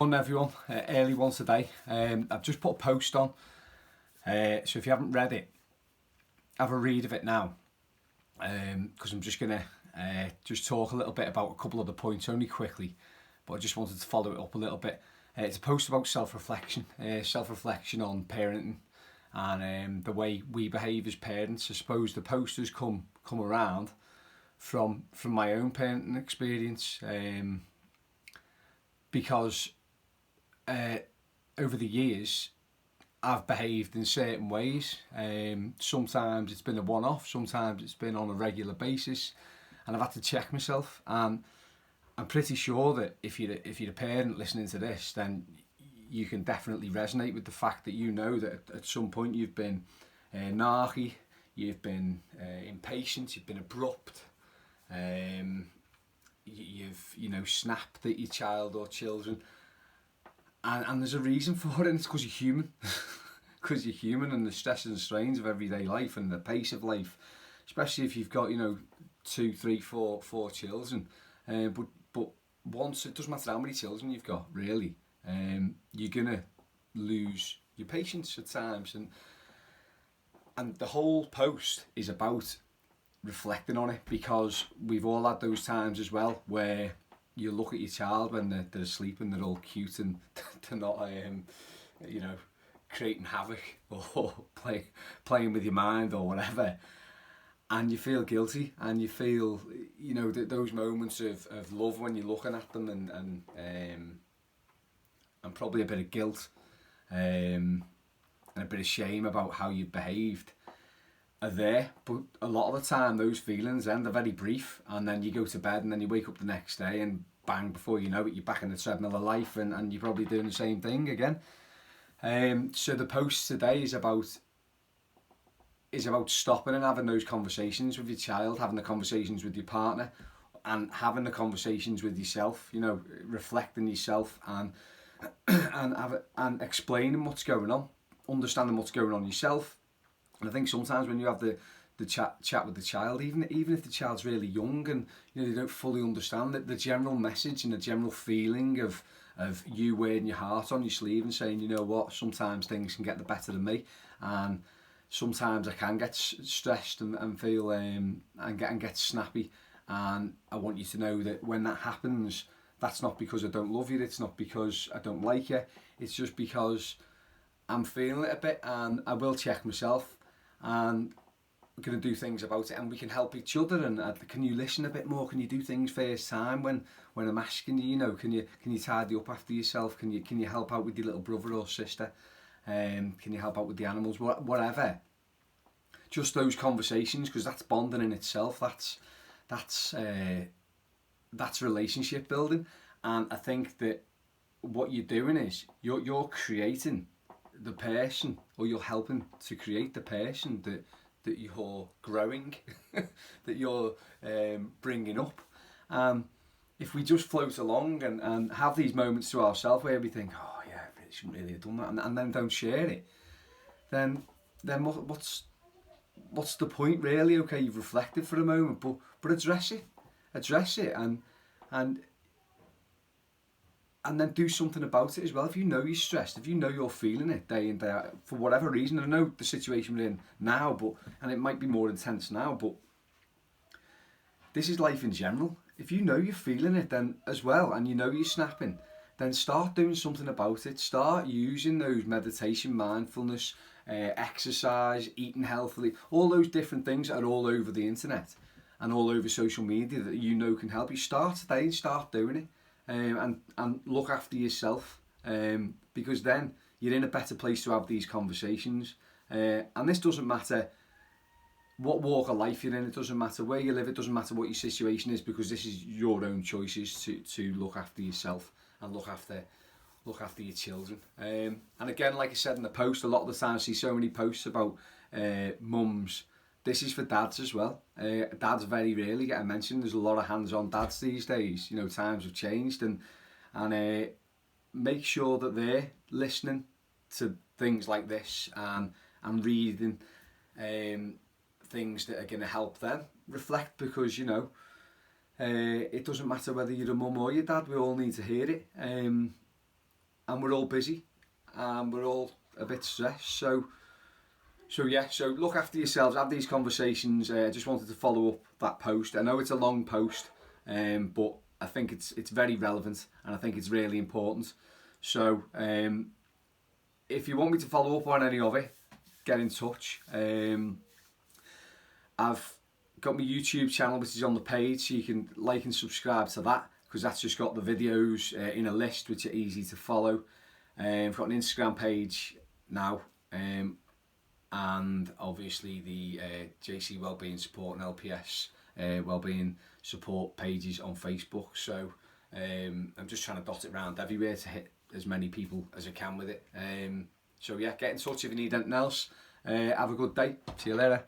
Morning everyone, early one today. I've just put a post on, so if you haven't read it, have a read of it now, because I'm just going to just talk a little bit about a couple of the points only quickly, but I just wanted to follow it up a little bit. It's a post about self-reflection on parenting and the way we behave as parents. I suppose the post has come around from my own parenting experience, because over the years I've behaved in certain ways. Sometimes it's been a one-off, sometimes it's been on a regular basis, and I've had to check myself. And I'm pretty sure that if you're a parent listening to this, then you can definitely resonate with the fact that you know that at some point you've been narky, you've been impatient, you've been abrupt, you've snapped at your child or children. And there's a reason for it, and it's because you're human. Because you're human, and the stresses and strains of everyday life and the pace of life, especially if you've got 2, 3, 4 children. But once, it doesn't matter how many children you've got, really, you're gonna lose your patience at times. And the whole post is about reflecting on it, because we've all had those times as well where you look at your child when they're asleep and they're all cute and they're not, creating havoc or playing with your mind or whatever, and you feel guilty, and you feel, those moments of love when you're looking at them, and probably a bit of guilt, and a bit of shame about how you behaved are there. But a lot of the time those feelings then they're very brief, and then you go to bed and then you wake up the next day and bang, before you know it, you're back in the treadmill of life, and you're probably doing the same thing again. So the post today is about stopping and having those conversations with your child, having the conversations with your partner, and having the conversations with yourself, reflecting yourself, and explaining what's going on, understanding what's going on yourself. And I think sometimes when you have the chat with the child, even if the child's really young and they don't fully understand the general message and the general feeling of you wearing your heart on your sleeve and saying, you know what, sometimes things can get the better of me, and sometimes I can get stressed and feel and get snappy, and I want you to know that when that happens, that's not because I don't love you, it's not because I don't like you, it's just because I'm feeling it a bit, and I will check myself, and we're going to do things about it, and we can help each other. And can you listen a bit more? Can you do things first time when I'm asking you? Can you tidy up after yourself? Can you help out with your little brother or sister? Can you help out with the animals? Whatever. Just those conversations, because that's bonding in itself. That's relationship building. And I think that what you're doing is you're creating the person, or you're helping to create the person that you're growing, that you're bringing up. If we just float along and have these moments to ourselves where we think, oh yeah, I shouldn't really have done that, and then don't share it, then what's the point really? Okay, you've reflected for a moment, but address it, and then do something about it as well. If you know you're stressed, if you know you're feeling it day in, day out, for whatever reason, I know the situation we're in now, and it might be more intense now, but this is life in general. If you know you're feeling it then as well, and you know you're snapping, then start doing something about it. Start using those meditation, mindfulness, exercise, eating healthily, all those different things that are all over the internet and all over social media that can help you. Start today and start doing it. And look after yourself, because then you're in a better place to have these conversations. And this doesn't matter what walk of life you're in, it doesn't matter where you live, it doesn't matter what your situation is, because this is your own choices to look after yourself and look after your children. And again, like I said in the post, a lot of the time I see so many posts about mums. This is for dads as well. Dads very rarely get a mention. There's a lot of hands-on dads these days. Times have changed, and make sure that they're listening to things like this and reading things that are going to help them reflect, because it doesn't matter whether you're a mum or your dad. We all need to hear it. and we're all busy, and we're all a bit stressed. So look after yourselves, have these conversations. I just wanted to follow up that post. I know it's a long post, but I think it's very relevant, and I think it's really important. So if you want me to follow up on any of it, get in touch. I've got my YouTube channel, which is on the page, so you can like and subscribe to that, because that's just got the videos in a list which are easy to follow. I've got an Instagram page now, and obviously the JC Wellbeing Support and LPS Wellbeing Support pages on Facebook. So I'm just trying to dot it around everywhere to hit as many people as I can with it. So yeah, get in touch if you need anything else. Have a good day. See you later.